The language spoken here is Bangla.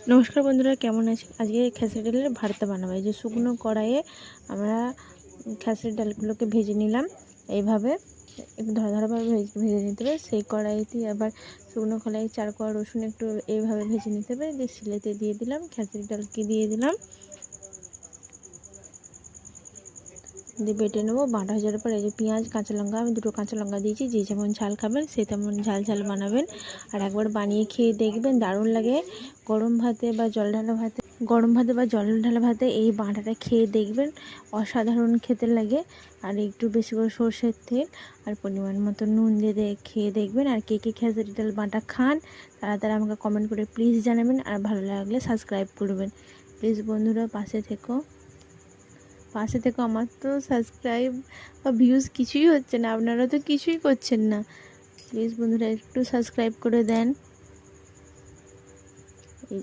নমস্কার বন্ধুরা, কেমন আছেন? আজকে খেসারি ডালের ভর্তা বানাবো। এই যে শুকনো কড়াইয়ে আমরা খেসারি ডালগুলোকে ভেজে নিলাম। এইভাবে একটু ধরা ধরাভাবে ভেজে নিতে হবে। সেই কড়াইতে আবার শুকনো কড়াই 4 কোয়া রসুন একটু এইভাবে ভেজে নিতে হবে। দিয়ে শিলেতে দিয়ে দিলাম, খেসারি ডালকে দিয়ে দিলাম, দিয়ে বেটে নেবো। বাটা হয়ে যাওয়ার পর এই যে পেঁয়াজ, কাঁচা লঙ্কা, আমি 2টো কাঁচা লঙ্কা দিয়েছি। যে যেমন ঝাল খাবেন সে তেমন ঝাল ঝাল বানাবেন। আর একবার বানিয়ে খেয়ে দেখবেন, দারুণ লাগে। গরম ভাতে বা জল ঢালা ভাতে এই বাটাটা খেয়ে দেখবেন, অসাধারণ খেতে লাগে। আর একটু বেশি করে সর্ষের তেল আর পরিমাণ মতো নুন দিয়ে খেয়ে দেখবেন। আর কে কে খেসারি ডাল বাটা খান তারা তারা আমাকে কমেন্ট করে প্লিজ জানাবেন। আর ভালো লাগলে সাবস্ক্রাইব করবেন প্লিজ। বন্ধুরা পাশে থেকে আমার তো সাবস্ক্রাইব বা ভিউজ কিছুই হচ্ছে না, আপনারা তো কিছুই করছেন না। প্লিজ বন্ধুরা একটু সাবস্ক্রাইব করে দেন। এই